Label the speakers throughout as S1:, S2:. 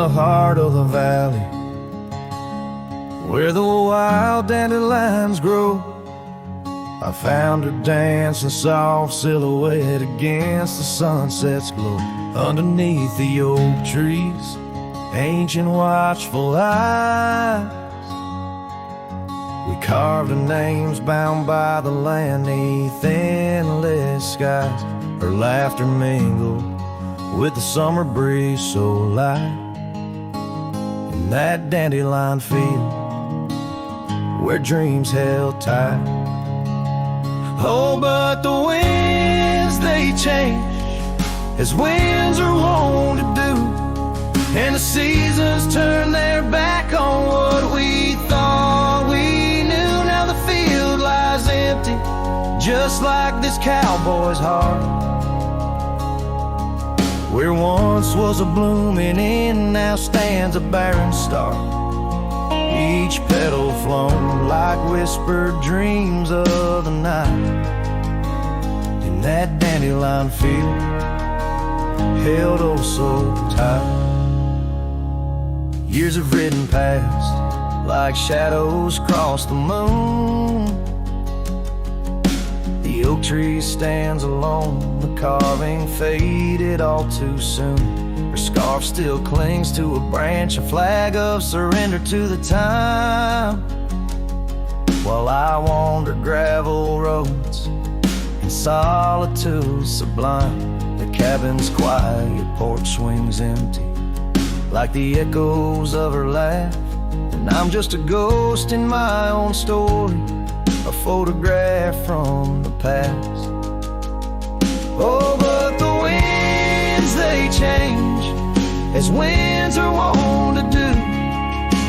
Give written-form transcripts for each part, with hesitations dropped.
S1: the heart of the valley, where the wild dandelions grow, I found her dancing soft silhouette against the sunset's glow. Underneath the oak trees, ancient watchful eyes, we carved her names bound by the land 'neath endless skies. Her laughter mingled with the summer breeze so light in that dandelion field where dreams held tight. Oh, but the winds, they change as winds are wont to do, and the seasons turn their back on what we thought we knew. Now the field lies empty, just like this cowboy's heart. Where once was a blooming inn, now stands a barren star, each petal flown like whispered dreams of the night. In that dandelion field, held oh so tight. Years have ridden past like shadows cross the moon. The oak tree stands alone, the carving faded all too soon. Her scarf still clings to a branch, a flag of surrender to the time. While I wander gravel roads in solitude sublime, the cabin's quiet porch swings empty like the echoes of her laugh. And I'm just a ghost in my own story, a photograph from the past. Oh, but the winds, they change as winds are wont to do,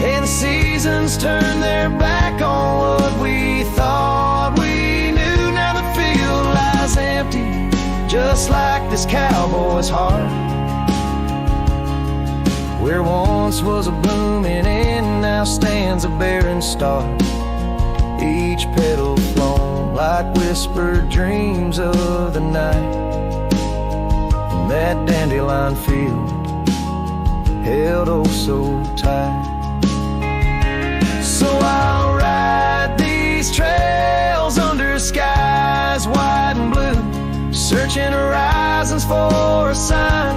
S1: and the seasons turn their back on what we thought we knew. Now the field lies empty, just like this cowboy's heart. Where once was a blooming inn, now stands a barren star, each petal flown like whispered dreams of the night. In that dandelion field, held oh so tight. So I'll ride these trails under skies wide and blue, searching horizons for a sign,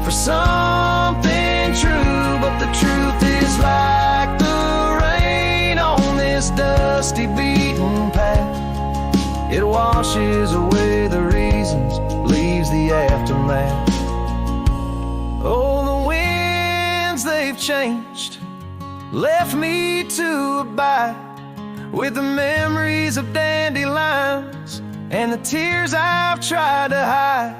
S1: for something true. But the truth is like the rain on this dusty beaten path, it washes away the reasons, leaves the aftermath. Oh, the winds, they've changed, left me to abide with the memories of dandelions and the tears I've tried to hide.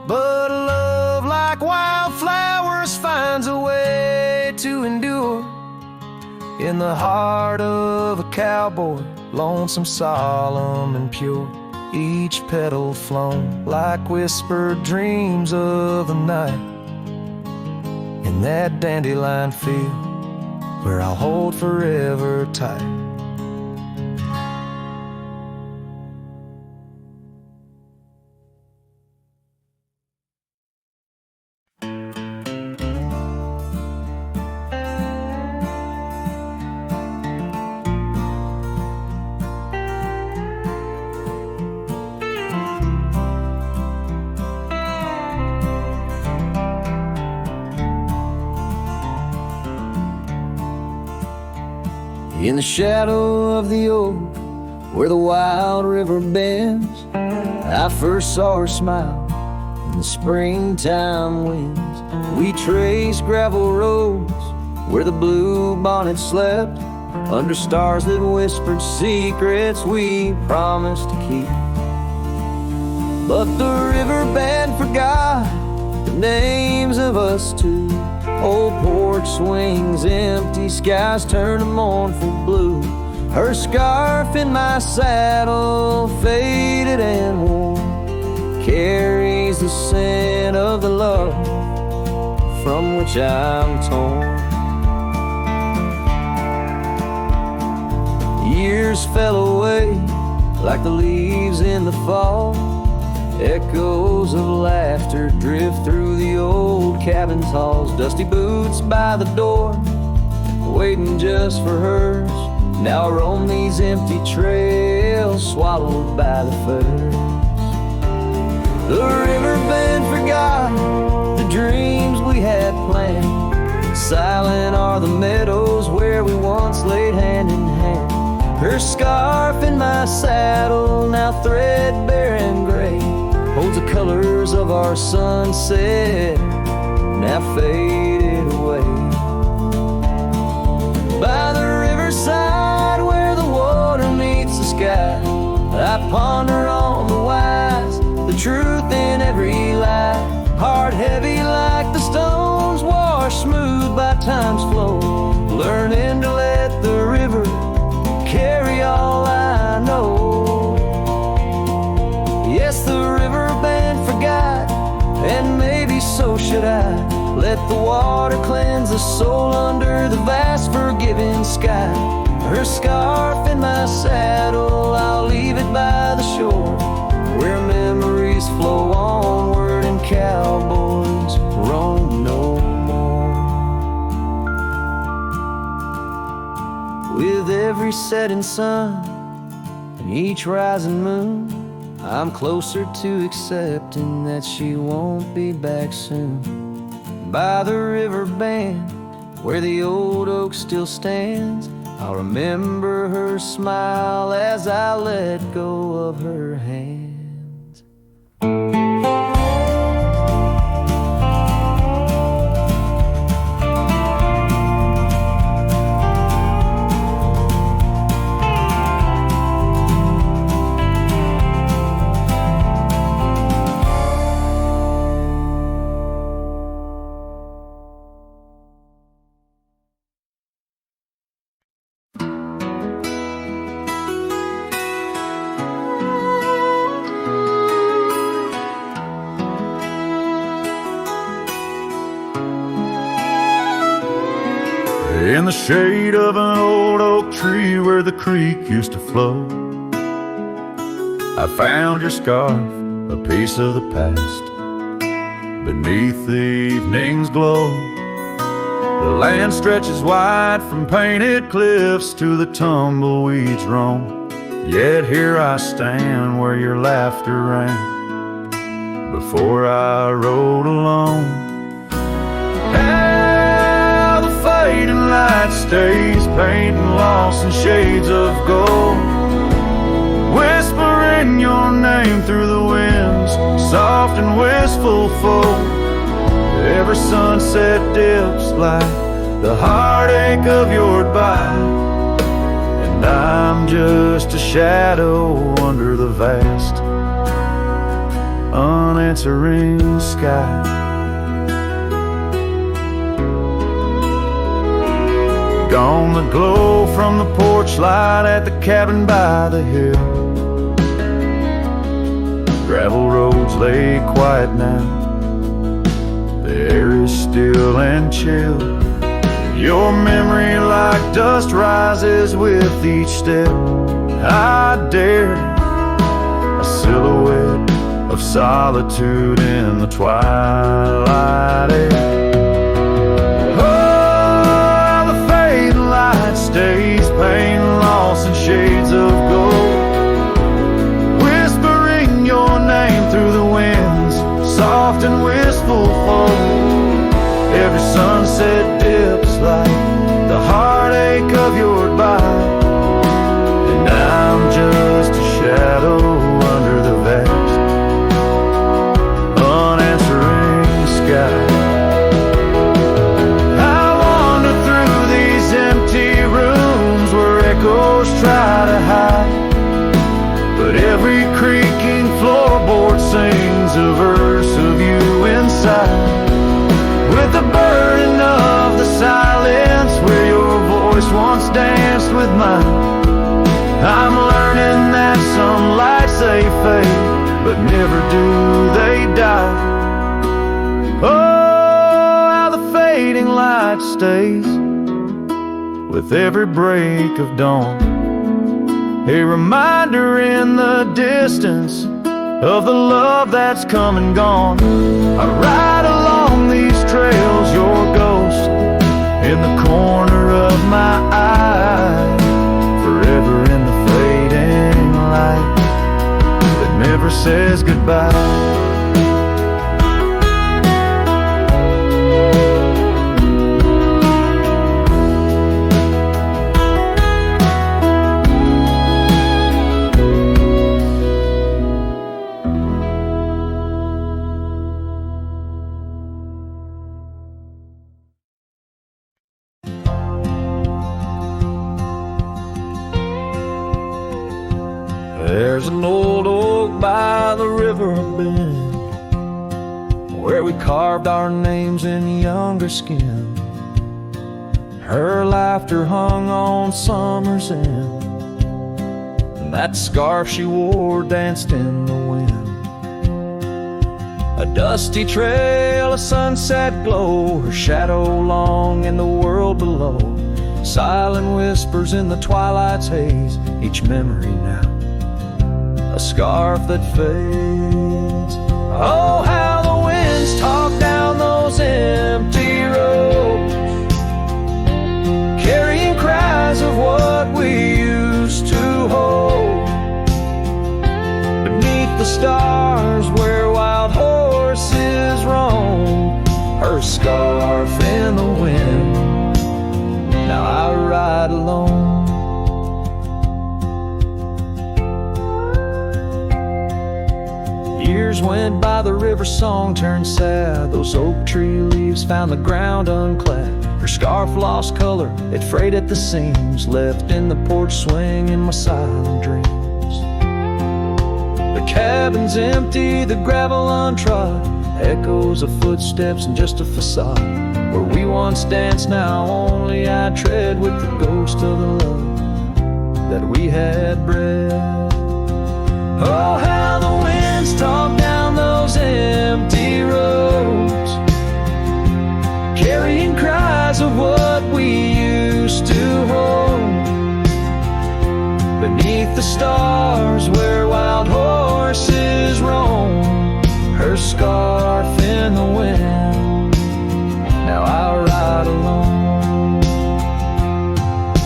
S1: But a love like wildflowers finds a way to endure in the heart of a cowboy, lonesome, solemn, and pure. Each petal flown like whispered dreams of the night. In that dandelion field, where I'll hold forever tight. In the shadow of the oak, where the wild river bends, I first saw her smile in the springtime winds. We traced gravel roads where the blue bonnet slept, under stars that whispered secrets we promised to keep. But the riverbend forgot the names of us two. Old porch swings empty, skies turn to mournful blue. Her scarf in my saddle, faded and worn, carries the scent of the love from which I'm torn. Years fell away like the leaves in the fall, Echoes of laughter drift through the old cabin's halls. Dusty boots by the door, waiting just for hers. Now I roam these empty trails, swallowed by the furs. The riverbend forgot the dreams we had planned. Silent are the meadows where we once laid hand in hand. Her scarf in my saddle, now threadbare and gray, holds the colors of our sunset, now faded away. By the riverside where the water meets the sky, I ponder on the wise, the truth in every lie. Heart heavy like the stones, washed smooth by time's flow, learning to let the river carry all I know. Yes, the riverbend forgot, and maybe so should I. Let the water cleanse the soul under the vast forgiving sky. Her scarf in my saddle, I'll leave it by the shore, where memories flow onward and cowboys roam no more. With every setting sun and each rising moon, I'm closer to accepting that she won't be back soon. By the riverbend, where the old oak still stands, I'll remember her smile as I let go of her hands.
S2: In the shade of an old oak tree where the creek used to flow, I found your scarf, a piece of the past, beneath the evening's glow. The land stretches wide from painted cliffs to the tumbleweeds roam, yet here I stand where your laughter rang before I rode alone. Fading light stays, painting lost in shades of gold, whispering your name through the winds, soft and wistful fold. Every sunset dips like the heartache of your goodbye, and I'm just a shadow under the vast, unanswering sky. Gone the glow from the porch light at the cabin by the hill. Gravel roads lay quiet now, the air is still and chill. Your memory like dust rises with each step I dare, a silhouette of solitude in the twilight air. Stays, pain lost in shades of gold, whispering your name through the winds, soft and wistful fold. Every sunset dips like the heartache of your goodbye, and I'm just a shadow under the vast, unanswering sky. Echoes try to hide, but every creaking floorboard sings a verse of you inside. With the burden of the silence where your voice once danced with mine, I'm learning that some lights they fade, but never do they die. Oh, how the fading light stays with every break of dawn, a reminder in the distance of the love that's come and gone. I ride along these trails, your ghost in the corner of my eye, forever in the fading light that never says goodbye.
S1: There's an old oak by the Riverbend where we carved our names in younger skin. Her laughter hung on summer's end, and that scarf she wore danced in the wind. A dusty trail, a sunset glow, her shadow long in the world below. Silent whispers in the twilight's haze, each memory now a scarf that fades. Oh, how the winds talk down those empty roads, carrying cries of what we used to hold. Beneath the stars where wild horses roam, her scarf in the wind. Now I ride alone. Years went by, the river song turned sad. Those oak tree leaves found the ground unclad. Her scarf lost color, it frayed at the seams, left in the porch swing in my silent dreams. The cabin's empty, the gravel untrod, echoes of footsteps and just a facade. Where we once danced, now only I tread with the ghost of the love that we had bred. Oh, how the winds talk down those empty roads, carrying cries of what we used to hold. Beneath the stars where wild horses roam, her scarf in the wind. Now I ride alone.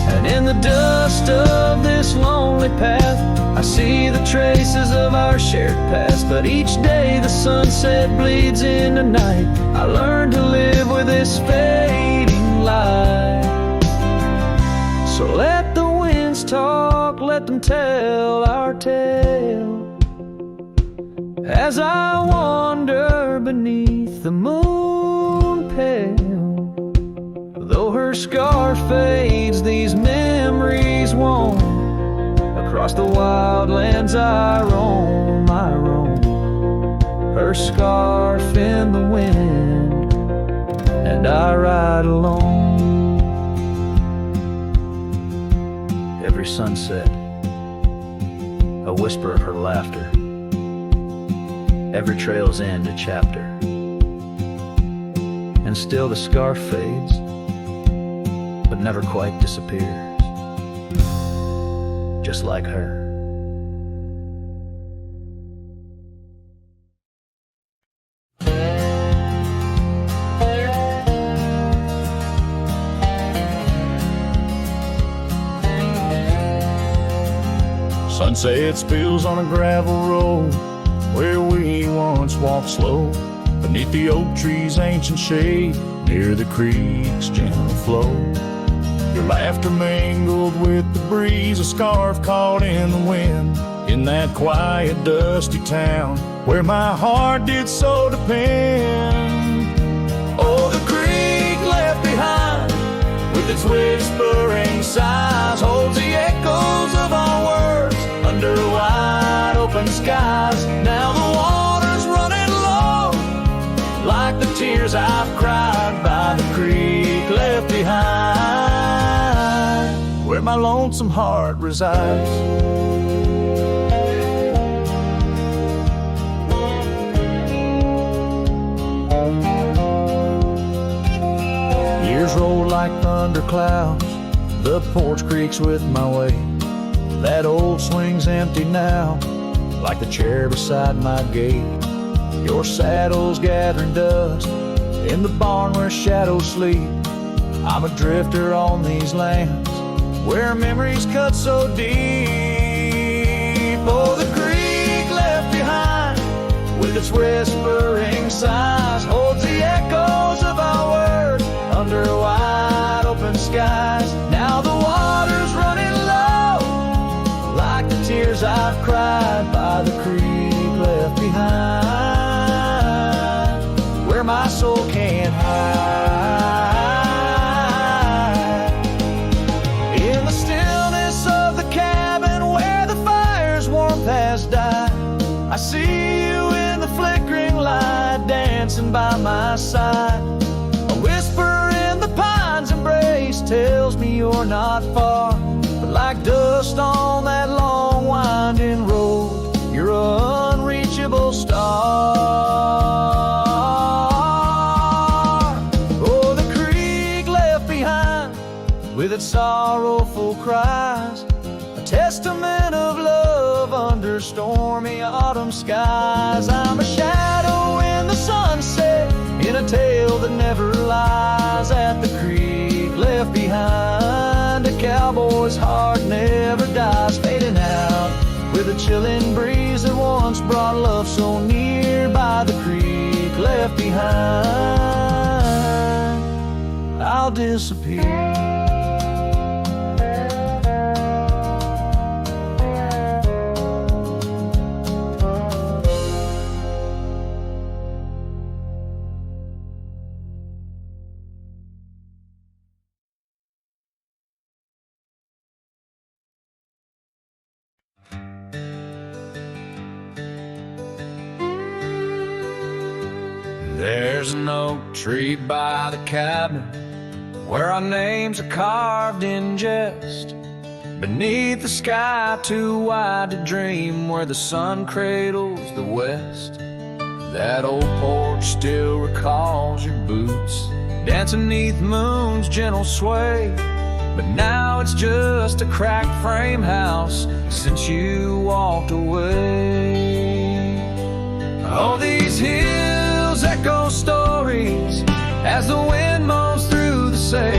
S1: And in the dust of this lonely path, I see the traces of our shared past. But each day the sunset bleeds into night, I learn to live with this fading light. So let the winds talk, let them tell our tale, as I wander beneath the moon pale. Though her scarf fades, these memories won't. Across the wild lands I roam, her scarf in the wind, and I ride alone. Every sunset, a whisper of her laughter, every trail's end a chapter, and still the scarf fades, but never quite disappears. Just like her.
S2: Sunset spills on a gravel road where we once walked slow, beneath the oak tree's ancient shade, near the creek's gentle flow. Your laughter mingled with the breeze, a scarf caught in the wind, in that quiet, dusty town where my heart did so depend. Oh, the creek left behind with its whispering sighs holds the echoes of our words under wide open skies. Now the water's running low, like the tears I've cried by the creek left behind, where my lonesome heart resides. Years roll like thunderclouds, the porch creaks with my weight. That old swing's empty now,
S1: like the chair beside my gate. Your saddle's gathering dust in the barn where shadows sleep. I'm a drifter on these lands where memories cut so deep. Oh, the creek left behind with its whispering sighs holds the echoes of our words under wide open skies. Now the water's running low like the tears I've cried by the creek left behind, where my soul can't hide. In the stillness of the cabin where the fire's warmth has died, I see you in the flickering light dancing by my side. A whisper in the pine's embrace tells me you're not far, but like dust on that long winding road, you're an unreachable star. Oh, the creek left behind with its sorrowful cries, a testament of love under stormy autumn skies. I'm a shadow in the sunset, in a tale that never lies. At the creek left behind, a cowboy's heart never dies, fading out with a chilling breeze that once brought love so near. By the creek left behind, I'll disappear. There's an oak tree by the cabin where our names are carved in jest, beneath the sky too wide to dream, where the sun cradles the west. That old porch still recalls your boots dancing neath moon's gentle sway, but now it's just a cracked frame house since you walked away. Oh, these hills echo stories as the wind moans through the sage,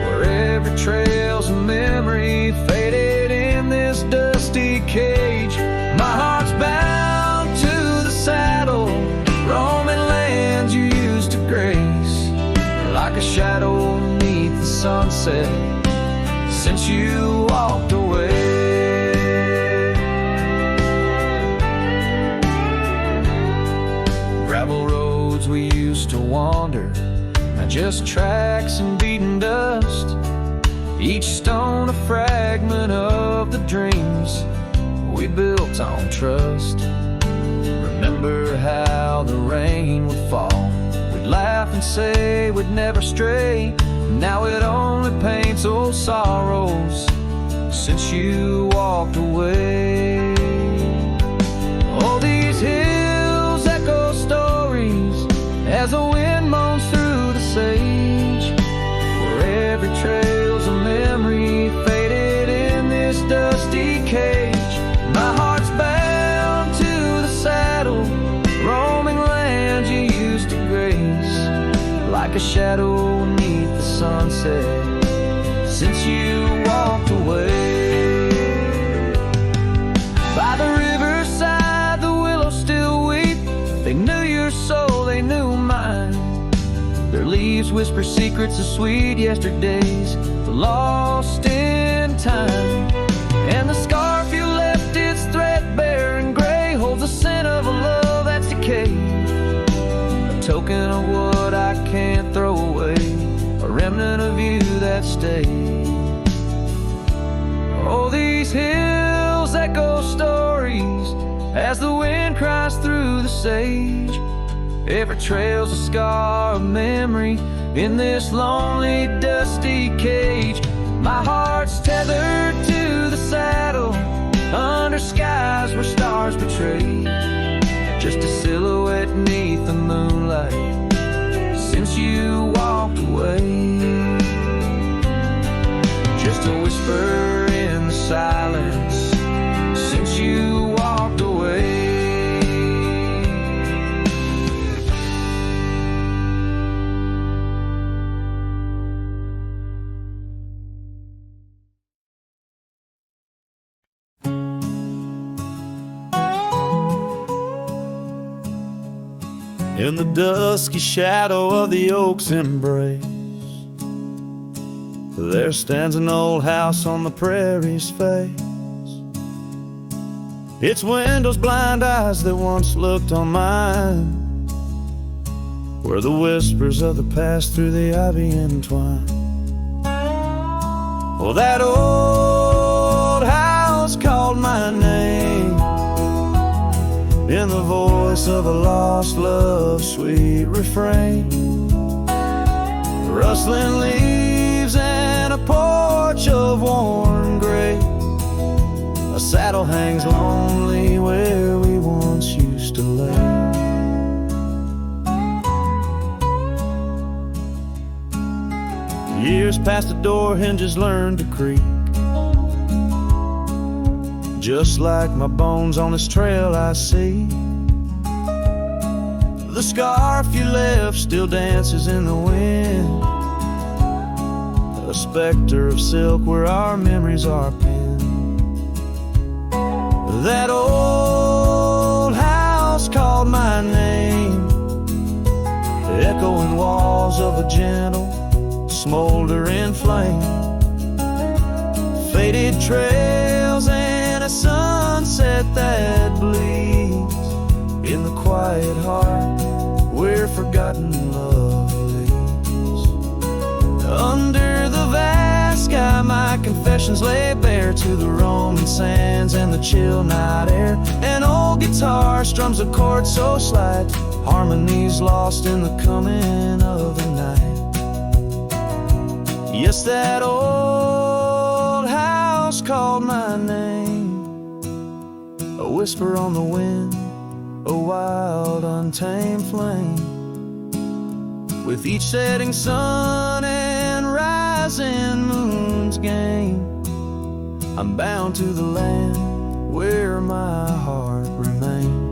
S1: where every trail's a memory faded in this dusty cage. My heart's bound to the saddle, roaming lands you used to grace, like a shadow beneath the sunset since you walked away. Gravel roads we used to wander, not just tracks and beaten dust, each stone a fragment of the dreams we built on trust. Remember how the rain would fall, we'd laugh and say we'd never stray. Now it only paints old sorrows since you walked away. Oh, these hills echo stories as the wind moans through the sage, where every trail's a memory faded in this dusty cage. My heart's bound to the saddle, roaming lands you used to grace, like a shadow beneath the sunset since you walked away. By the riverside the willows still weep, they knew your soul, they knew mine. Their leaves whisper secrets of sweet yesterdays lost in time, and the scarf you left, it's threadbare and gray, holds the scent of a love that's decayed, a token of what I can't throw away, a remnant of you that stayed. Oh, these hills echo stories as the wind cries through the sage, every trail's a scar of memory in this lonely dusty cage. My heart's tethered to the saddle under skies where stars betray, just a silhouette neath the moonlight since you walked away. Just a whisper in the silence since you walked away.
S2: In the dusky shadow of the oak's embrace, there stands an old house on the prairie's face. Its windows blind eyes that once looked on mine, where the whispers of the past through the ivy entwine. Oh, that old house called my name in the voice of a lost love's sweet refrain. Rustling leaves and a porch of worn gray, a saddle hangs lonely where we once used to lay. Years past the door hinges learned to creak, just like my bones on this trail I see. The scarf you left still dances in the wind, a specter of silk where our memories are pinned. That old house called my name, echoing walls of a gentle, smoldering flame. Faded trails and a sunset that bleeds in the quiet heart where forgotten love leads. Under the vast sky my confessions lay bare to the roaming sands and the chill night air. An old guitar strums a chord so slight, harmonies lost in the coming of the night. Yes, that old house called my name, a whisper on the wind, a wild untamed flame. With each setting sun and rising moon's game, I'm bound to the land where my heart remains.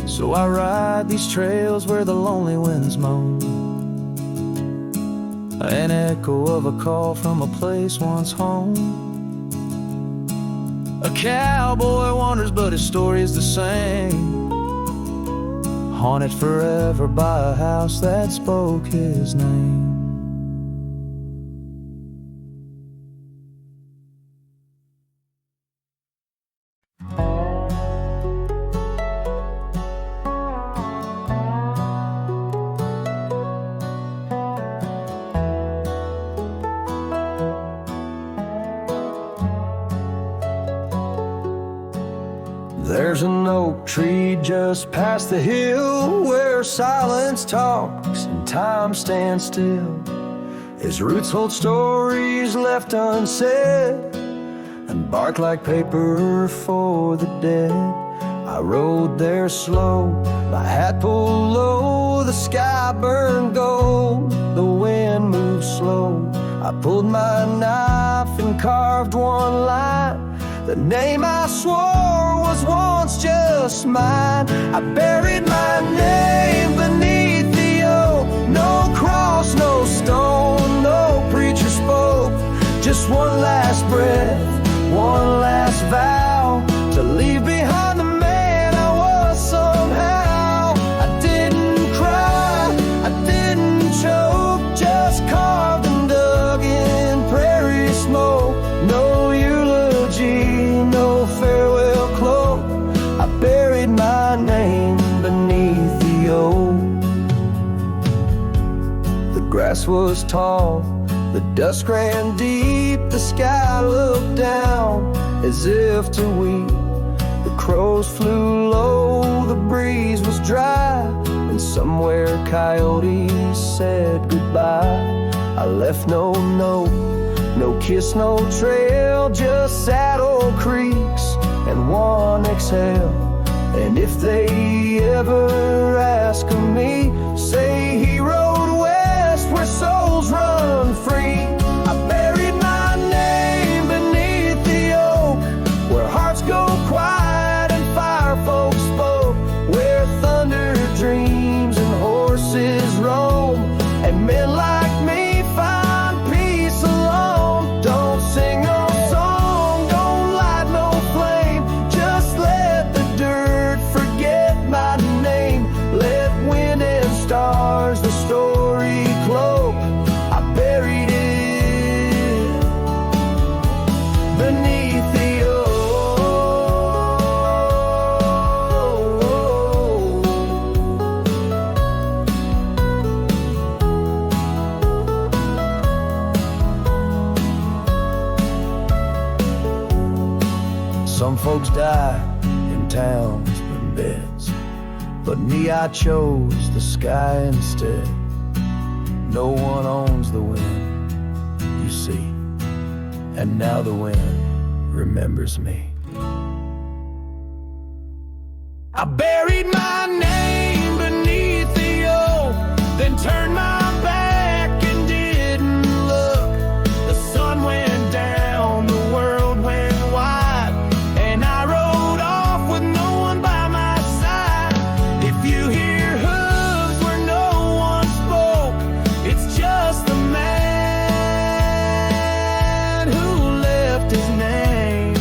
S2: So I ride these trails where the lonely winds moan, an echo of a call from a place once home. A cowboy wanders but his story's the same, haunted forever by a house that spoke his name.
S1: There's an oak tree just past the hill where silence talks and time stands still. Its roots hold stories left unsaid and bark like paper for the dead. I rode there slow, my hat pulled low, the sky burned gold, the wind moved slow. I pulled my knife and carved one line, the name I swore was once just mine. I buried my name beneath the oak, no cross, no stone, no preacher spoke. Just one last breath, one last vow, to leave behind the man I was somehow. I didn't cry, I didn't choke, just carved and dug in prairie smoke. No eulogy, no farewell cloak, I buried my name beneath the oak. The grass was tall, the dust ran deep, the sky looked down as if to weep. The crows flew low, the breeze was dry, and somewhere coyotes said goodbye. I left no note, no kiss, no trail, just sad old creeks and one exhale. And if they ever ask of me, say he rode west where souls run free. I buried my name beneath the oak, where hearts go quiet and fire folks spoke, where thunder dreams and horses roam, and men like me find peace alone. Don't sing no song, don't light no flame, just let the dirt forget my name. Let wind and stars the story cloak. I buried it beneath the oak. Some folks die in towns and beds, but me, I chose the sky instead. No one owns the wind, you see, and now the wind remembers me. I buried my name beneath the oak, then turned my back and didn't look. The sun went down, the world went wide, and I rode off with no one by my side. If you hear hooves where no one spoke, it's just the man who left his name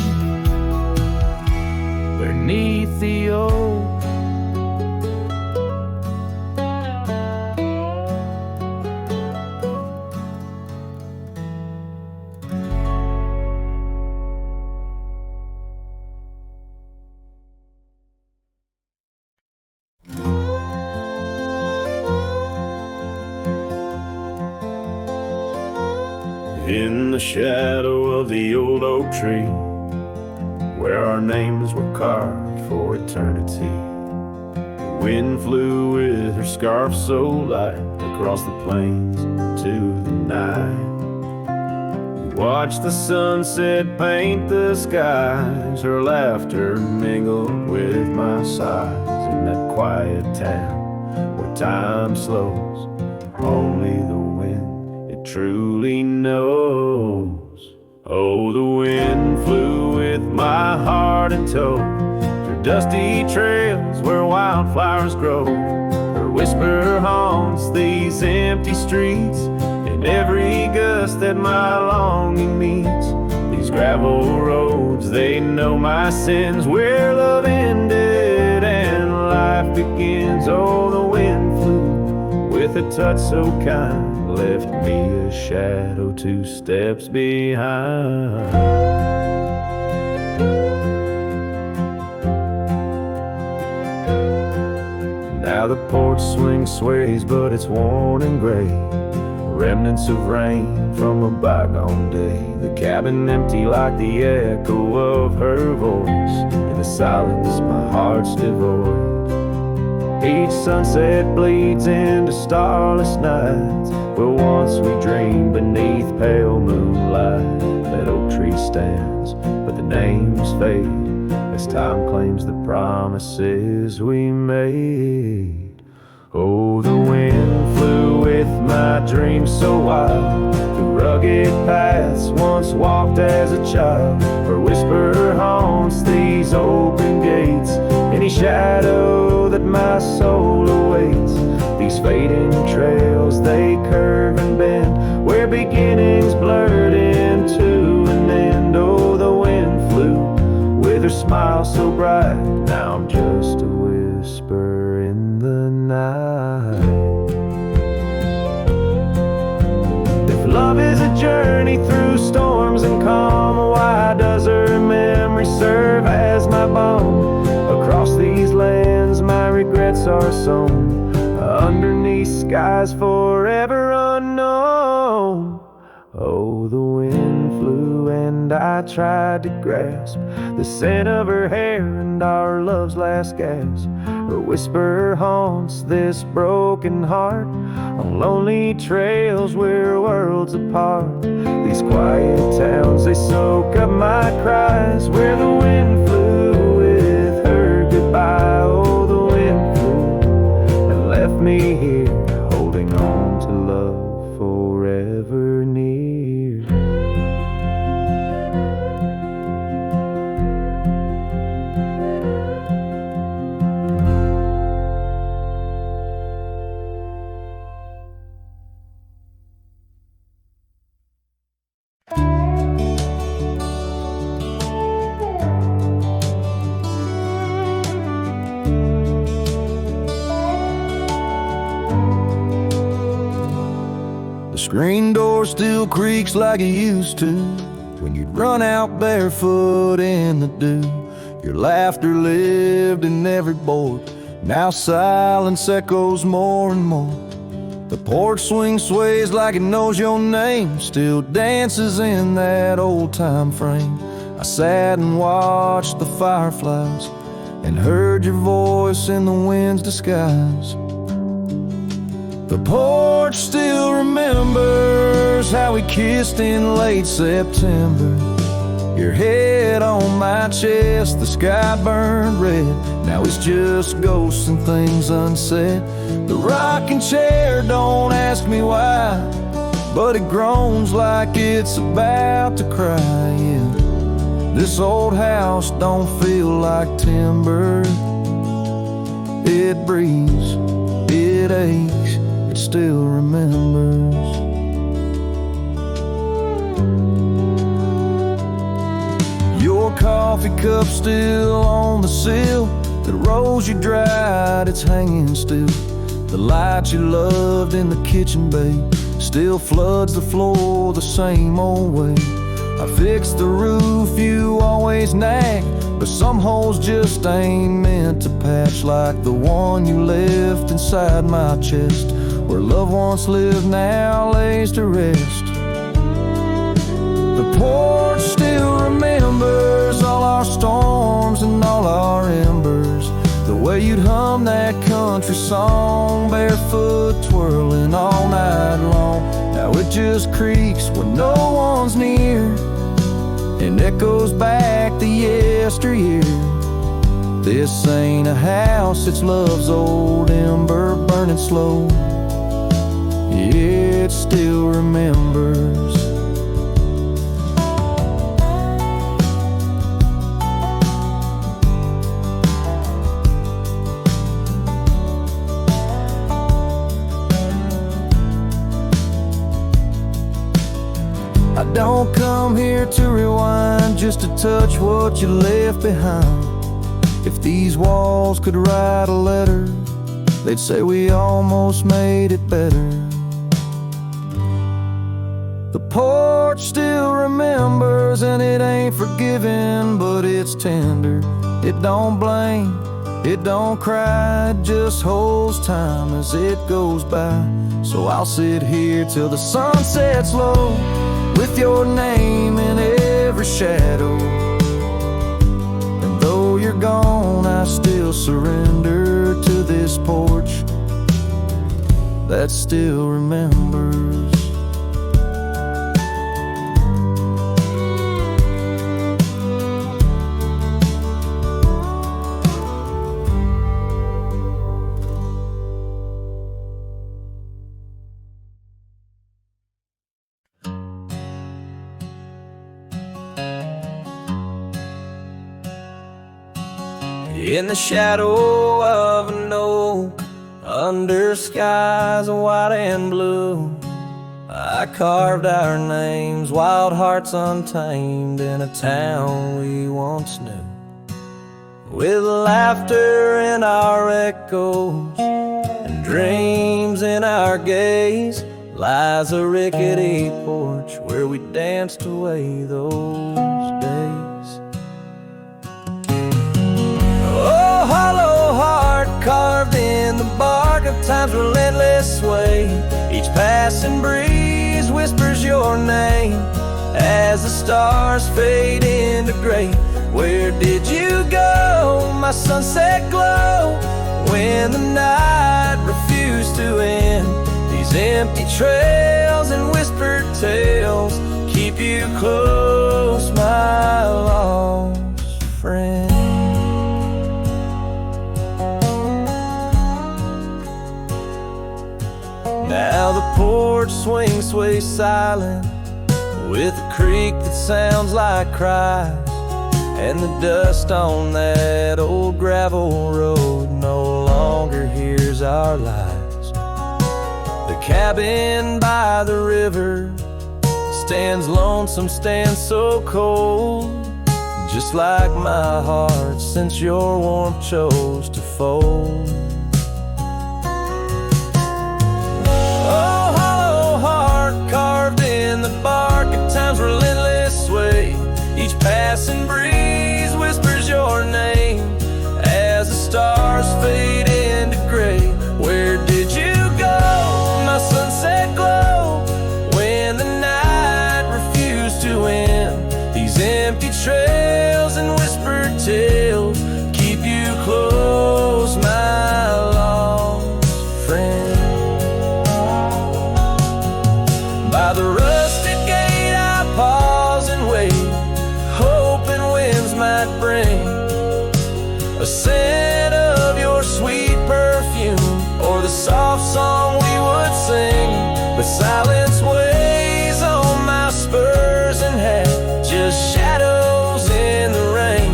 S1: beneath the oak.
S2: In the shadow of the old oak tree, where our names were carved for eternity, the wind flew with her scarf so light across the plains to the night. We watched the sunset paint the skies, her laughter mingled with my sighs. In that quiet town where time slows, only the wind truly knows. Oh, the wind flew with my heart in tow, through dusty trails where wildflowers grow. Her whisper haunts these empty streets, in every gust that my longing meets. These gravel roads, they know my sins, where love ended and life begins. Oh, the wind flew with a touch so kind, left me a shadow 2 steps behind. Now the porch swing sways, but it's worn and gray, remnants of rain from a bygone day. The cabin empty like the echo of her voice, in the silence my heart's devoid. Each sunset bleeds into starless nights, where once we dreamed beneath pale moonlight. That oak tree stands, but the names fade as time claims the promises we made. Oh, the wind flew with my dreams so wild, through rugged paths once walked as a child. Her whisper haunts these open gates, any shadow that my soul awaits. These fading trails, they curve and bend, where beginnings blurred into an end. Oh, the wind flew with her smile so bright, now I'm just a whisper in the night. If love is a journey through storms and calm, why does her memory serve as my balm? Across these lands my regrets are sown, underneath skies forever unknown. Oh, the wind flew and I tried to
S1: grasp, the scent of her hair and our love's last gasp. Her whisper haunts this broken heart on lonely trails we're worlds apart. These quiet towns, they soak up my cries, where the wind flew with her goodbye. Oh, the wind flew and left me here, holding on to love forever near. Screen door still creaks like it used to when you'd run out barefoot in the dew. Your laughter lived in every board. Now silence echoes more and more. The porch swing sways like it knows your name, still dances in that old time frame. I sat and watched the fireflies and heard your voice in the wind's disguise. The porch still remembers how we kissed in late September. Your head on my chest, the sky burned red. Now it's just ghosts and things unsaid. The rocking chair, don't ask me why, but it groans like it's about to cry. Yeah. This old house don't feel like timber. It breathes, it aches, it still remembers. Your coffee cup still on the sill. The rose you dried, it's hanging still. The light you loved in the kitchen bay still floods the floor the same old way. I fixed the roof you always nag, but some holes just ain't meant to patch, like the one you left inside my chest, where love once lived now lays to rest. The porch still remembers all our storms and all our embers, the way you'd hum that country song, barefoot twirling all night long. Now it just creaks when no one's near and echoes back the yesteryear. This ain't a house, it's love's old ember burning slow. It still remembers. I don't come here to rewind, just to touch what you left behind. If these walls could write a letter, they'd say we almost made it better. The porch still remembers, and it ain't forgiving, but it's tender. It don't blame, it don't cry, it just holds time as it goes by. So I'll sit here till the sun sets low, with your name in every shadow. And though you're gone, I still surrender to this porch that still remembers. In the shadow of an oak, under skies of white and blue, I carved our names, wild hearts untamed, in a town we once knew. With laughter in our echoes and dreams in our gaze, lies a rickety porch where we danced away those days. Oh, hollow heart carved in the bark of time's relentless sway. Each passing breeze whispers your name, as the stars fade into gray. Where did you go, my sunset glow, when the night refused to end? These empty trails and whispered tales keep you close, my lost friend. Now the porch swings sway silent, with a creak that sounds like cries, and the dust on that old gravel road no longer hears our lies. The cabin by the river stands lonesome, stands so cold, just like my heart since your warmth chose to fold. Oh, hollow heart carved in the bark, at times relentless sway. Each passing breeze whispers your name as the stars fade into gray. Where did you go, my sunset glow, when the night refused to end? These empty trails and whispered tales keep you close, my lost friend. By the rusted gate I pause and wait, hoping winds might bring a scent of your sweet perfume, or the soft song we would sing. But silence weighs on my spurs and hat, just shadows in the rain.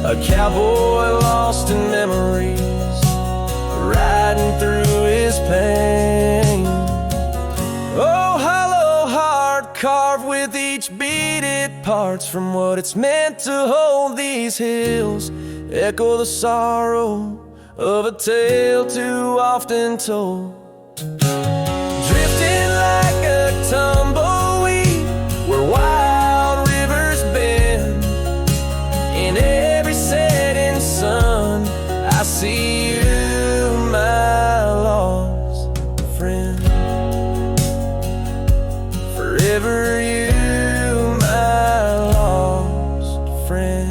S1: A cowboy lost in memories, riding through his pain. Oh, hollow heart carved with each beaded parts from what it's meant to hold. These hills echo the sorrow of a tale too often told. Drifting like a tumbleweed where wild rivers bend, in every setting sun I see you, my lost friend. Forever you, my lost friend.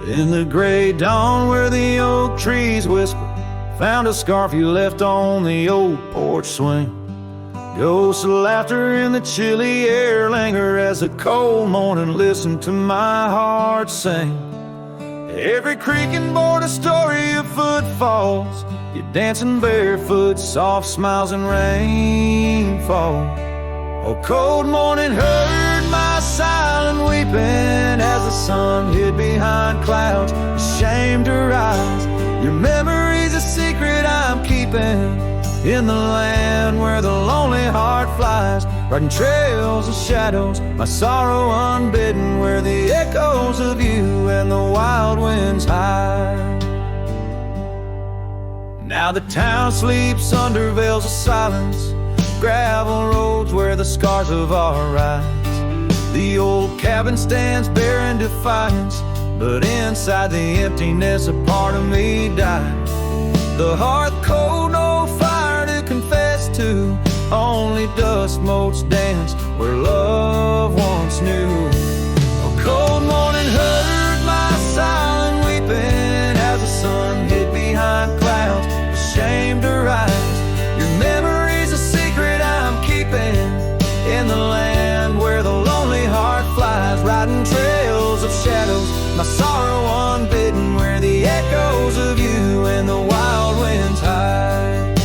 S1: In the gray dawn where the oak trees whisper, found a scarf you left on the old porch swing. Ghosts of laughter in the chilly air linger as the cold morning listen to my heart sing. Every creaking board a story of footfalls, you dancing barefoot, soft smiles and rainfall. Oh, cold morning heard my silent weeping as the sun hid behind clouds, ashamed to rise. Your memory's a secret I'm keeping in the land where the lonely heart flies, riding trails of shadows, my sorrow unbidden, where the echoes of you and the wild winds hide. Now the town sleeps under veils of silence, gravel roads where the scars of our rides. The old cabin stands bare in defiance, but inside the emptiness a part of me died. The hearth cold, no fire to confess to, only dust motes dance where love once knew. A cold morning heard my silent weeping as the sun hid behind clouds, ashamed to rise. Your memory's a secret I'm keeping in the land where the lonely heart flies, riding trails of shadows, my sorrow unbidden, where the echoes of you and the wild winds hide.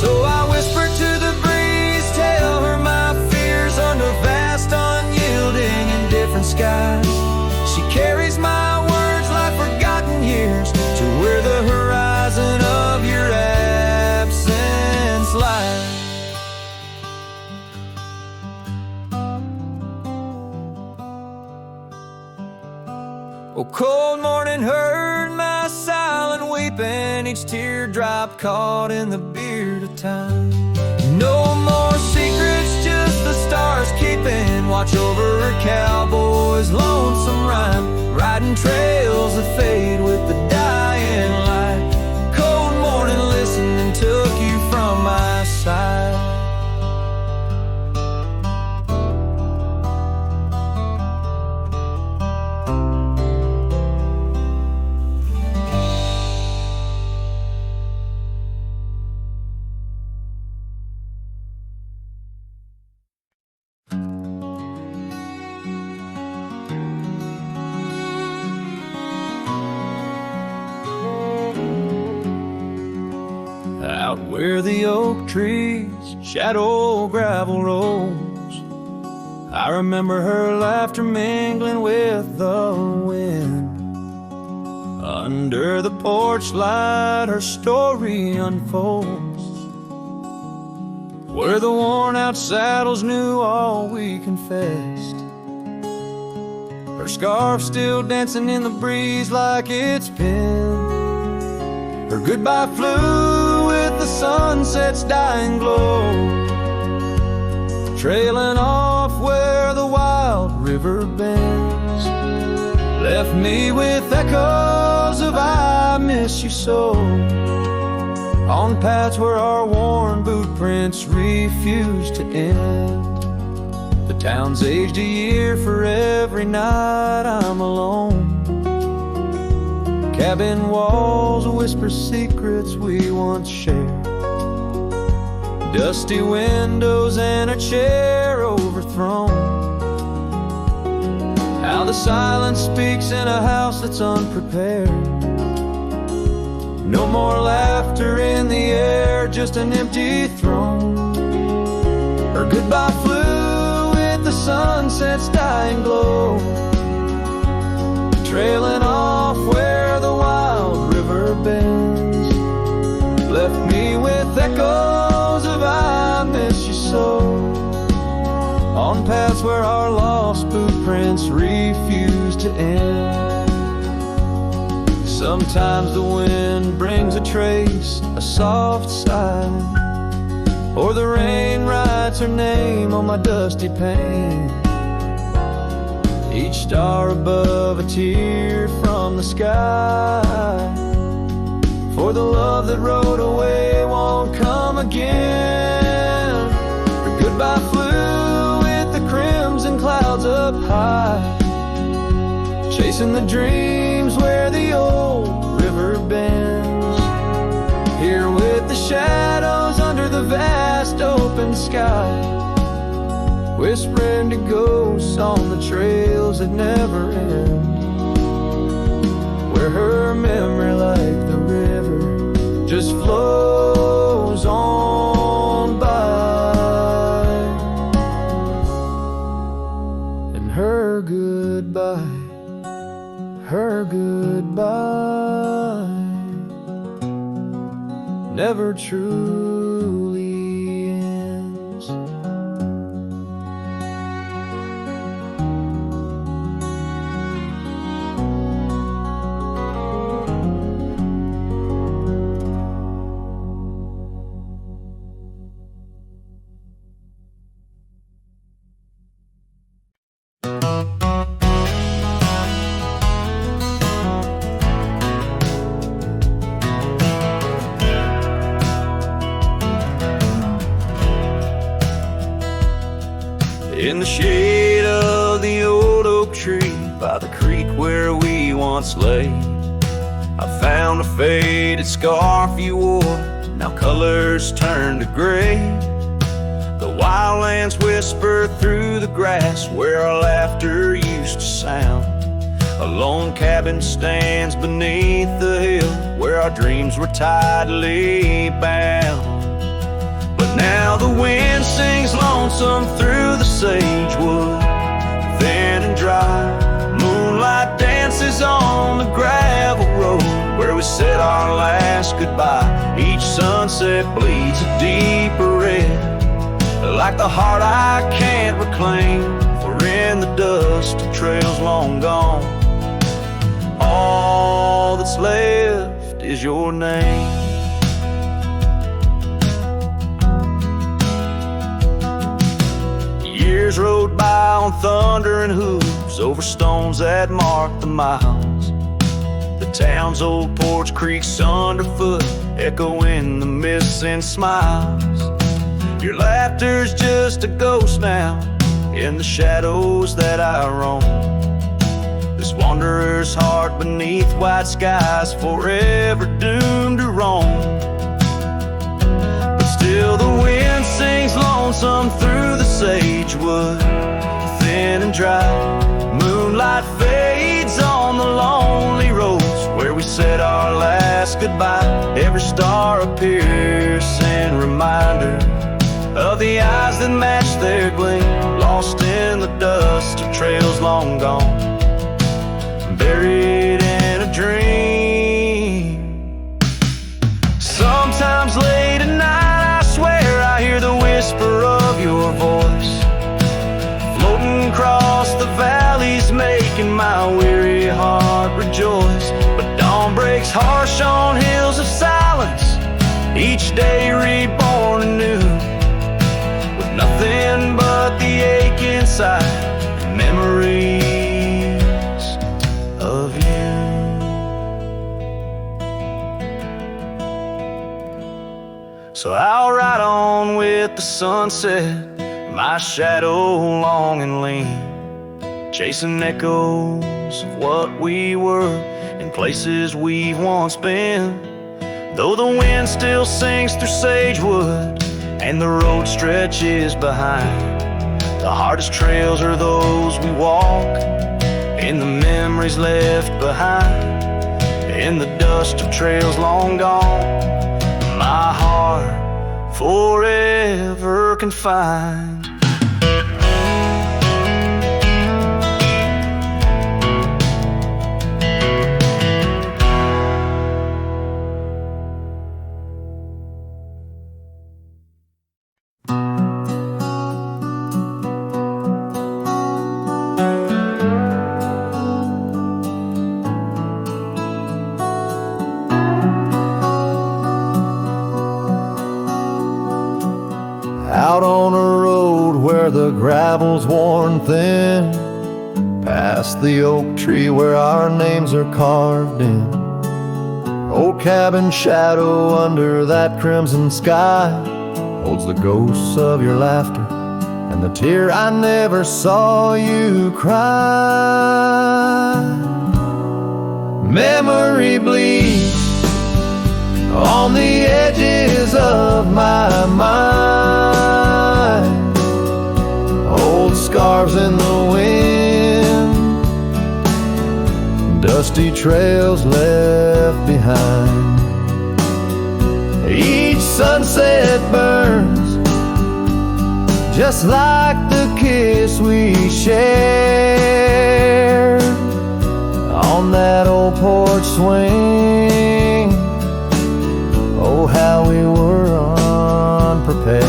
S1: So I whisper to the breeze, tell her my fears under vast unyielding indifferent sky. Oh, cold morning heard my silent weeping, each teardrop caught in the beard of time. No more secrets, just the stars keeping watch over a cowboy's lonesome rhyme, riding trails that fade with the dying light. Cold morning listening took you from my side. Out where the oak trees shadow gravel rolls, I remember her laughter mingling with the wind. Under the porch light her story unfolds, where the worn out saddles knew all we confessed. Her scarf still dancing in the breeze like it's been. Her goodbye flew with the sunset's dying glow, trailing off where the wild river bends. Left me with echoes of I miss you so, on paths where our worn boot prints refuse to end. The town's aged a year for every night I'm alone. Cabin walls whisper secrets we once shared, dusty windows and a chair overthrown. How the silence speaks in a house that's unprepared. No more laughter in the air, just an empty throne. Her goodbye flew with the sunset's dying glow, trailing off where the wild river bends. Left me with echoes of I miss you so, on paths where our lost boot prints refuse to end. Sometimes the wind brings a trace, a soft sigh, or the rain writes her name on my dusty pane. Each star above a tear from the sky, for the love that rode away won't come again. Her goodbye flew with the crimson clouds up high, chasing the dreams where the old river bends. Here with the shadows under the vast open sky, whispering to ghosts on the trails that never end, where her memory like the river just flows on by. And her goodbye never truly ends. In the shade of the old oak tree by the creek where we once lay, I found a faded scarf you wore, now colors turned to gray. The wildlands whisper through the grass where our laughter used to sound. A lone cabin stands beneath the hill where our dreams were tidally bound. Now the wind sings lonesome through the sagewood, thin and dry. Moonlight dances on the gravel road where we said our last goodbye. Each sunset bleeds a deeper red, like the heart I can't reclaim, for in the dust of trails long gone, all that's left is your name. Years rode by on thunder and hooves over stones that marked the miles. The town's old porch creaks underfoot, echoing the missing smiles. Your laughter's just a ghost now in the shadows that I roam. This wanderer's heart beneath white skies, forever doomed to roam. But still the wind sings lonesome through the sagewood, thin and dry. Moonlight fades on the lonely roads where we said our last goodbye. Every star a piercing reminder of the eyes that match their gleam, lost in the dust of trails long gone, buried in a dream. Sometimes late at night I swear I hear the whisper of your voice, floating across the valleys, making my weary heart rejoice. But dawn breaks harsh on hills of silence, each day reborn anew, with nothing but the ache inside, memories of you. So I'll ride on with the sunset, my shadow long and lean, chasing echoes of what we were in places we've once been. Though the wind still sings through sagewood and the road stretches behind, the hardest trails are those we walk, in the memories left behind, in the dust of trails long gone, my heart forever confined.
S3: Out on a road where the gravel's worn thin, past the oak tree where our names are carved in. Old cabin shadow under that crimson sky holds the ghosts of your laughter and the tear I never saw you cry. Memory bleeds on the edges of my mind, old scarves in the wind, dusty trails left behind. Each sunset burns just like the kiss we shared on that old porch swing. Oh, how we were unprepared.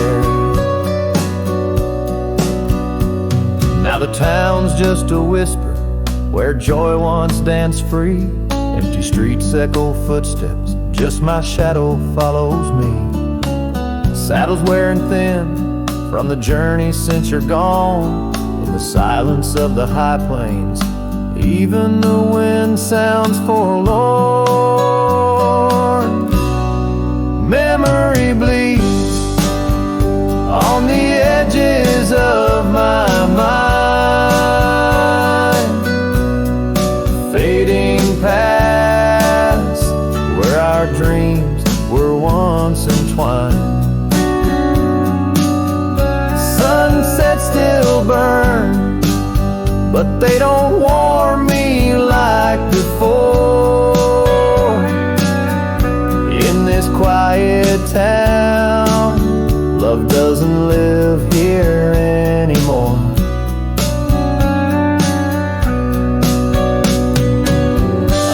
S3: Now the town's just a whisper where joy once danced free. Empty streets echo footsteps, just my shadow follows me. Saddle's wearing thin from the journey since you're gone. In the silence of the high plains, even the wind sounds forlorn. Memory bleeds on the edges of my mind, fading past where our dreams were once entwined. Sunsets still burn, but they don't warm me like before. In this quiet town, love doesn't live here anymore.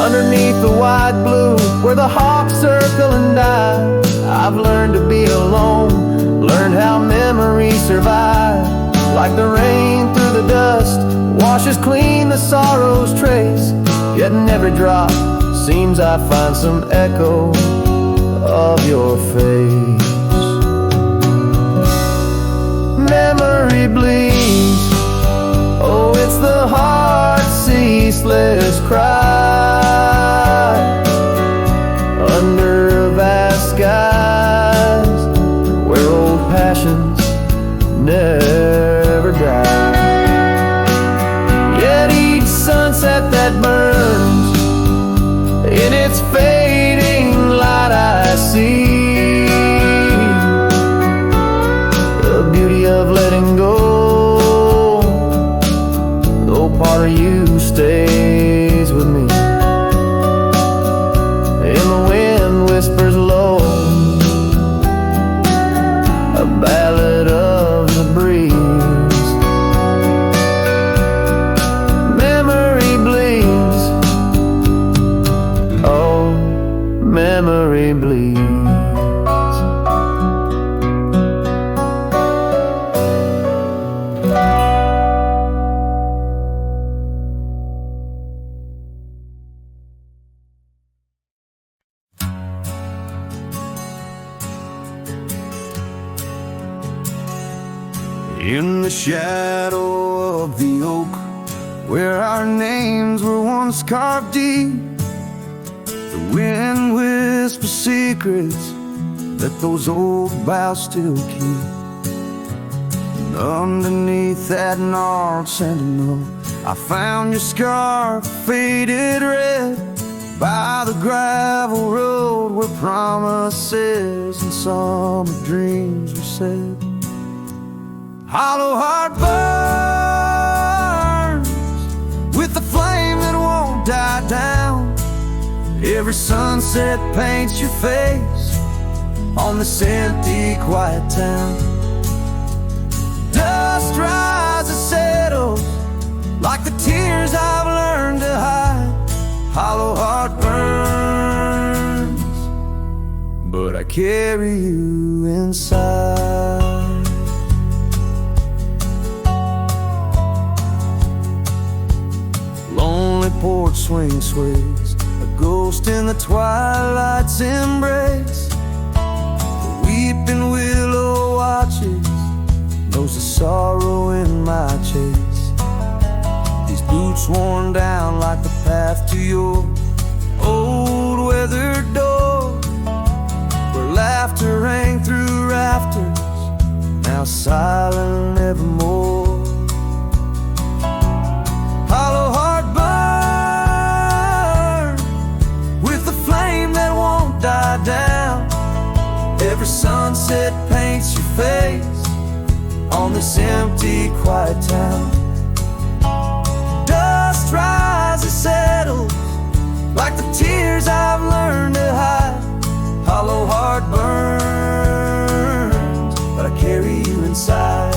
S3: Underneath the wide blue, where the hawks circle and die, I've learned to be alone, learned how memories survive. Like the rain through the dust washes clean the sorrow's trace, Yet in every drop seems I find some echo of your face. Memory bleeds, oh, it's the heart's ceaseless cry under vast skies where old passions never die. Yet each sunset that burns, in its fading light I see the beauty of letting go, though part of you stays with me. And the wind whispers low, a ballad of the breeze. Memory bleeds, oh, memory bleeds.
S1: In the shadow of the oak, where our names were once carved deep, the wind whispers secrets that those old boughs still keep. And underneath that gnarled sentinel, I found your scarf faded red by the gravel road where promises and summer dreams were said. Hollow heart burns with the flame that won't die down. Every sunset paints your face on this empty, quiet town. Dust rises, settles like the tears I've learned to hide. Hollow heart burns, but I carry you inside. Lonely porch swing sways, a ghost in the twilight's embrace. The weeping willow watches, knows the sorrow in my chase. These boots worn down like the path to your old weathered door, where laughter rang through rafters, now silent evermore. Hollow heart burn with the flame that won't die down. Every sunset paints your face on this empty, quiet town. Dust rises, settles like the tears I've learned to hide. Hollow heart burns, but I carry you inside.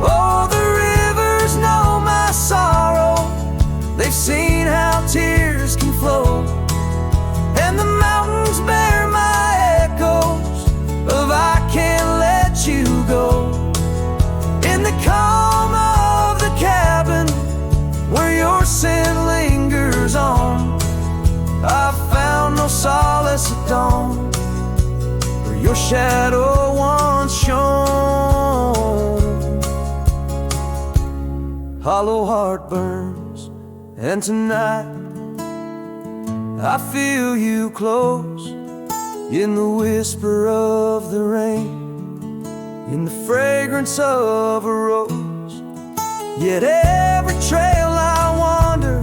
S1: Oh, the rivers know my sorrow, they've seen how tears can flow, and the mountains bear my echoes of I can't let you go. In the calm of the cabin where your scent lingers on, I've found no solace at dawn, where your shadow once shone. Hollow heart burns, and tonight I feel you close, in the whisper of the rain, in the fragrance of a rose. Yet every trail I wander,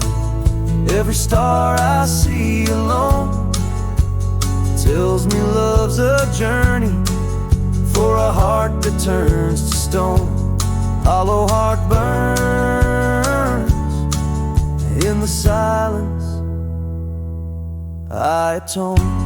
S1: every star I see alone, tells me love's a journey for a heart that turns to stone. Hollow heart burns, in the silence I atone.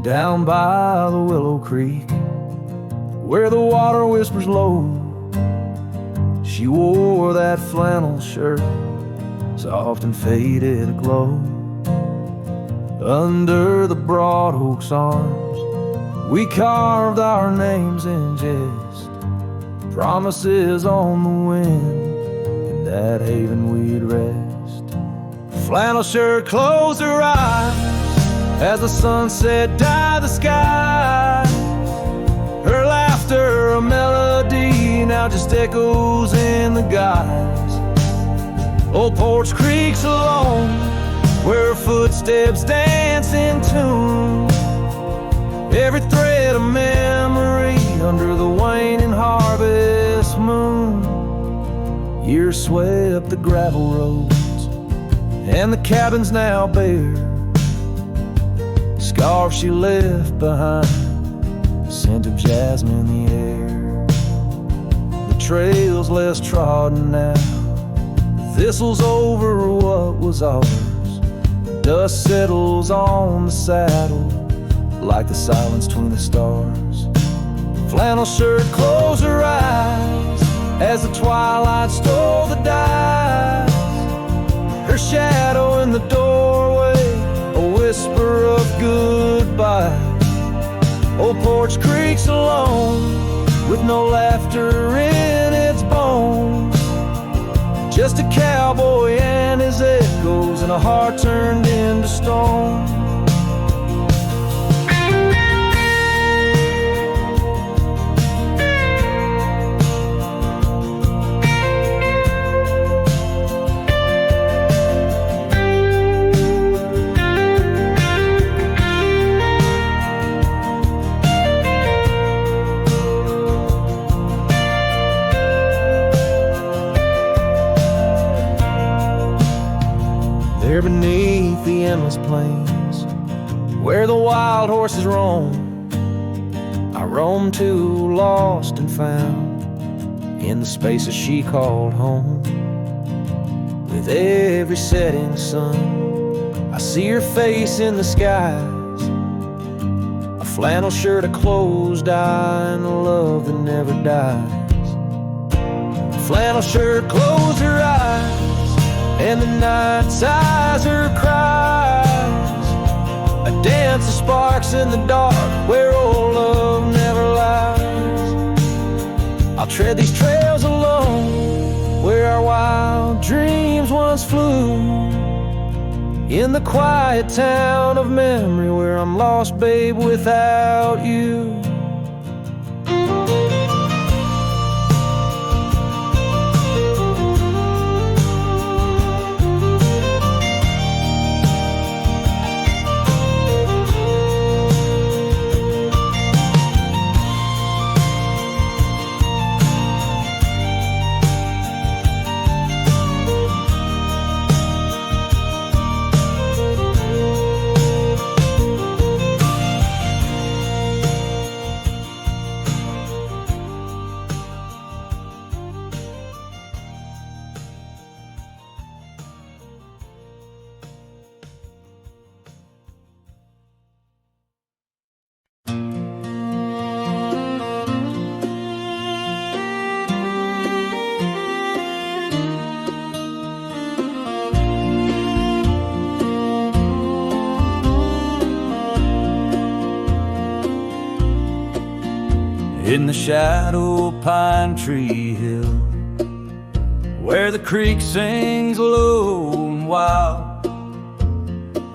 S3: down by the Willow Creek, where the water whispers low. She wore that flannel shirt, soft and faded aglow. Under the broad oak's arms, we carved our names in jest, promises on the wind, in that haven we'd rest. Flannel shirt closed her eyes as the sunset dyed the sky. Her laughter, a melody, now just echoes in the guise. Old Porch Creek's alone, where her footsteps dance in tune. Every thread of memory under the waning harvest moon. Years swept the gravel roads, and the cabin's now bare. Scarf she left behind, scent of jasmine in the air. The trail's less trodden now, thistles over what was ours. Dust settles on the saddle like the silence between the stars. Flannel shirt closed her eyes as the twilight stole the dice. Her shadow in the doorway, a whisper of goodbye. Old Porch Creek's alone, with no laughter in its bones. Just a cowboy and his echoes, and a heart turned into stone. There beneath the endless plains, where the wild horses roam, I roam too, lost and found, in the spaces she called home. With every setting sun, I see her face in the skies. A flannel shirt, a closed eye, and a love that never dies. Flannel shirt closed her eyes, and the night sighs her cries. A dance of sparks in the dark, where old love never lies. I'll tread these trails alone, where our wild dreams once flew. In the quiet town of memory, where I'm lost, babe, without you. In the shadow of Pine Tree Hill, where the creek sings low and wild,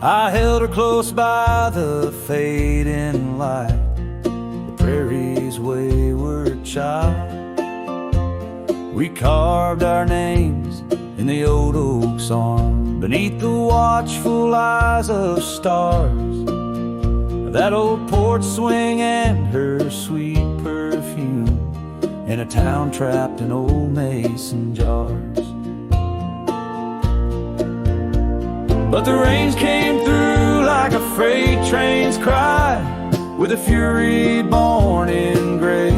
S3: I held her close by the fading light, the prairie's wayward child. We carved our names in the old oak's arm, beneath the watchful eyes of stars. That old porch swing and her sweet perfume, in a town trapped in old mason jars. But the rains came through like a freight train's cry, with a fury born in gray.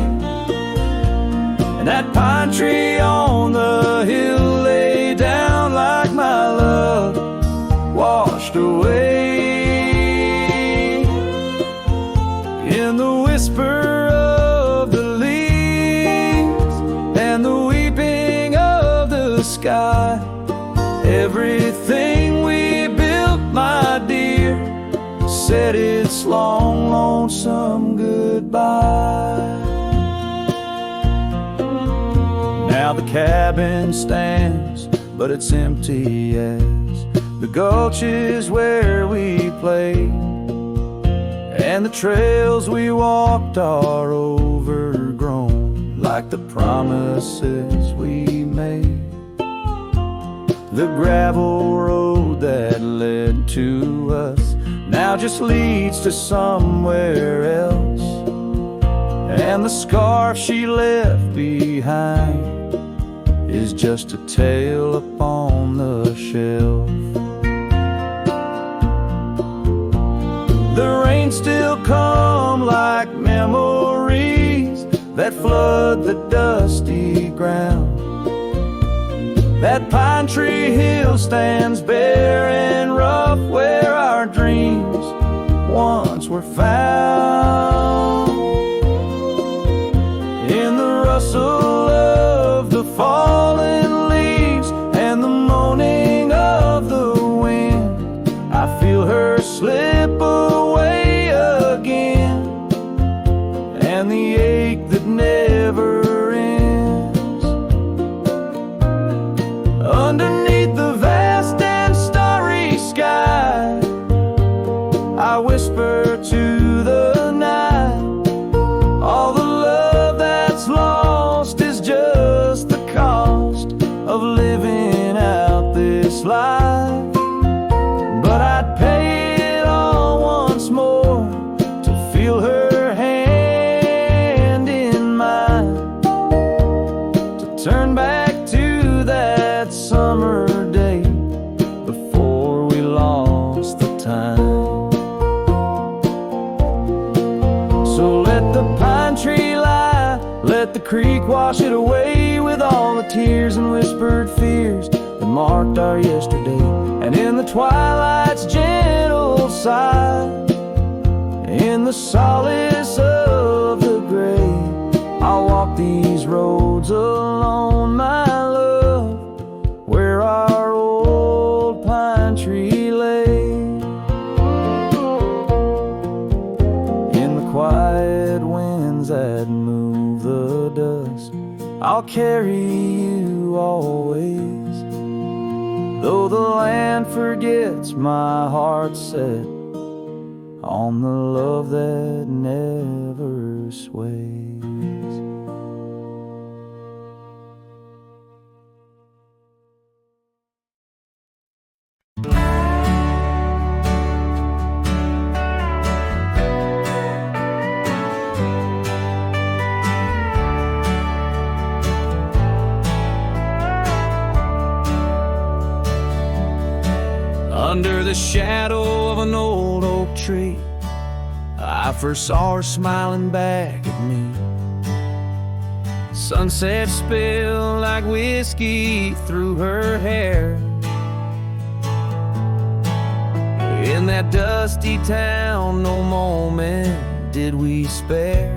S3: And that pine tree on the hill lay down like my love washed away.
S1: Everything we built, my dear, said its long, lonesome goodbye. Now the cabin stands, but it's empty as the gulches where we played, and the trails we walked are overgrown, like the promises we made. The gravel road that led to us now just leads to somewhere else, and the scarf she left behind is just a tale upon the shelf. The rain still come like memories that flood the dusty ground. That pine tree hill stands bare and rough where our dreams once were found. In the rustle of the fallen leaves and the moaning of the wind, I feel her slip away again, and the ache that never ends. Underneath the vast and starry sky, I whisper to the night, all the love that's lost is just the cost of living out this life. But I'd pay it all once more to feel her hand in mine, to turn back to that summer day before we lost the time. So let the pine tree lie, let the creek wash it away with all the tears and whispered fears that marked our yesterday. And in the twilight's gentle sigh, in the solace of the gray, I'll walk these roads alone, my love, where our old pine tree lay. In the quiet winds that move the dust, I'll carry you always. Though the land forgets, my heart set on the love that never sways. Under the shadow of an old oak tree, I first saw her smiling back at me. Sunset spilled like whiskey through her hair. In that dusty town, no moment did we spare.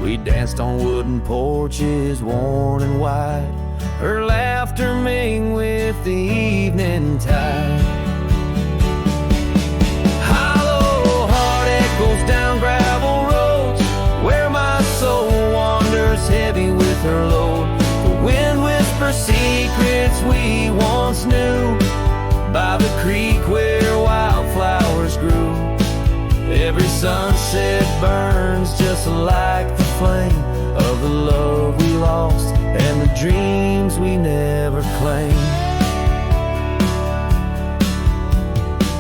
S1: We danced on wooden porches, worn and wide, her laughter mingled with the evening tide. Hollow heart echoes down gravel roads, where my soul wanders heavy with her load. The wind whispers secrets we once knew, by the creek where wildflowers grew. Every sunset burns just like the flame of the love we lost and the dreams we never claimed.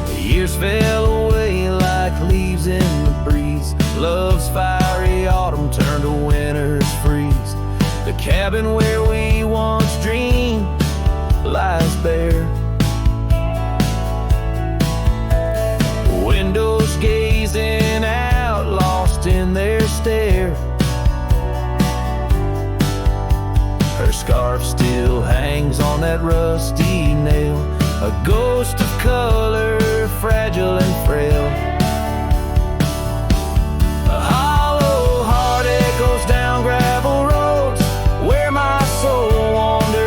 S1: The years fell away like leaves in the breeze. Love's fiery autumn turned to winter's freeze. The cabin where we once dreamed lies bare. Windows gazing out, lost in their stare. Her scarf still hangs on that rusty nail, a ghost of color, fragile and frail. A hollow heart echoes down gravel roads, where my soul wanders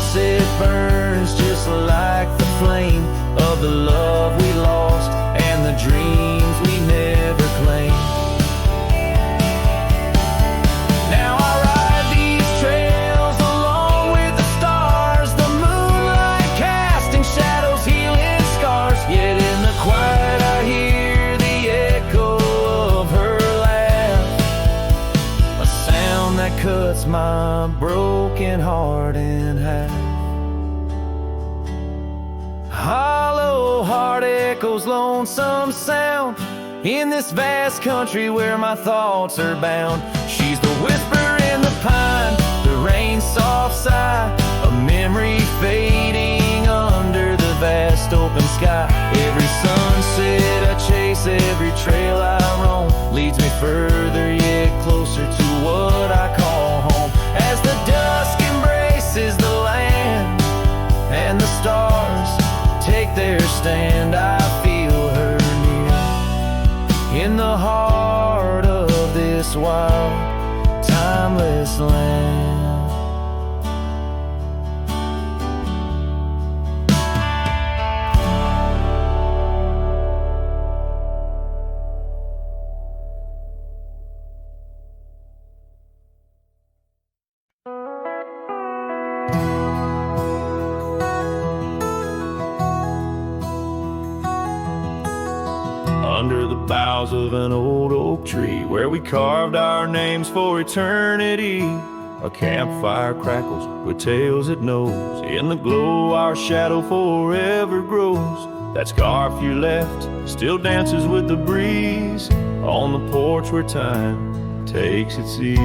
S1: sunset burns just like the flame of the love we lost and the dreams we never claimed. Now I ride these trails along with the stars, the moonlight casting shadows, healing scars. Yet in the quiet I hear the echo of her laugh, a sound that cuts my broken heart in half. Hollow heart echoes lonesome sound in this vast country where my thoughts are bound. She's the whisper in the pine, the rain's soft sigh, a memory fading under the vast open sky. Every sunset I chase, every trail I roam, leads me further yet closer to what I call home. As the dusk embraces the land and the stars take their stand, I feel her near in the heart of this wild, timeless land.
S3: Under the boughs of an old oak tree where we carved our names for eternity, a campfire crackles with tales it knows. In the glow our shadow forever grows. That scarf you left still dances with the breeze on the porch where time takes its ease.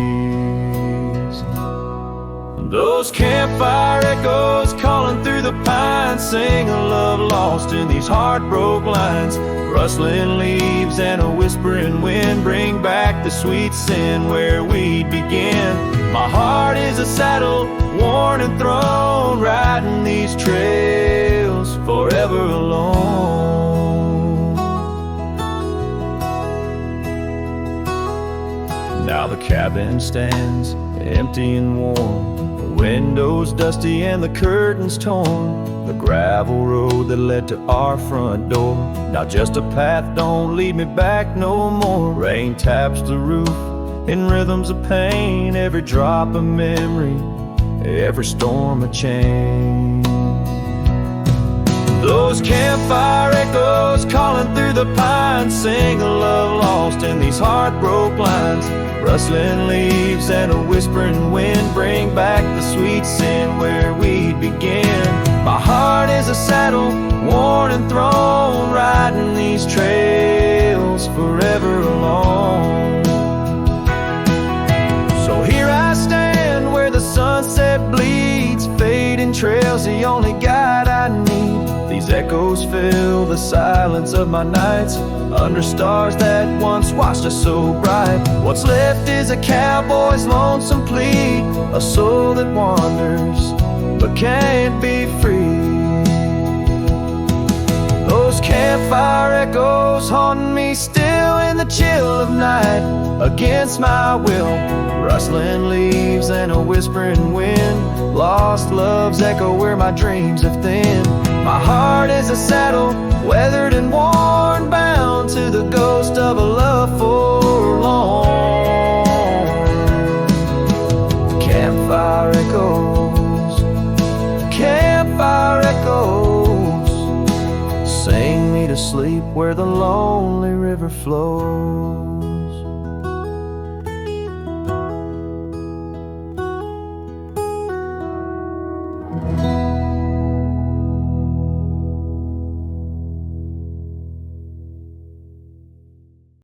S3: Those campfire echoes calling through the pines sing a love lost in these heartbroken lines. Rustling leaves and a whispering wind bring back the sweet sin where we'd begin. My heart is a saddle, worn and thrown, riding these trails forever alone. Now the cabin stands empty and warm, the windows dusty and the curtains torn. The gravel road that led to our front door, now just a path, don't lead me back no more. Rain taps the roof in rhythms of pain, every drop a memory, every storm a change. Those campfire echoes calling through the pines sing a love lost in these heartbroken lines. Rustling leaves and a whispering wind bring back the sweet sin where we'd begin. My heart is a saddle, worn and thrown, riding these trails forever alone. So here I stand where the sunset bleeds, fading trails the only guide I need. These echoes fill the silence of my nights, under stars that once watched us so bright. What's left is a cowboy's lonesome plea, a soul that wanders but can't be free. Those campfire echoes haunting me still in the chill of night, against my will. Rustling leaves and a whispering wind, lost love's echo where my dreams have thinned. My heart is a saddle, weathered and worn, bound to the ghost of a love forlorn. Campfire echoes, campfire echoes, sing me to sleep where the lonely river flows.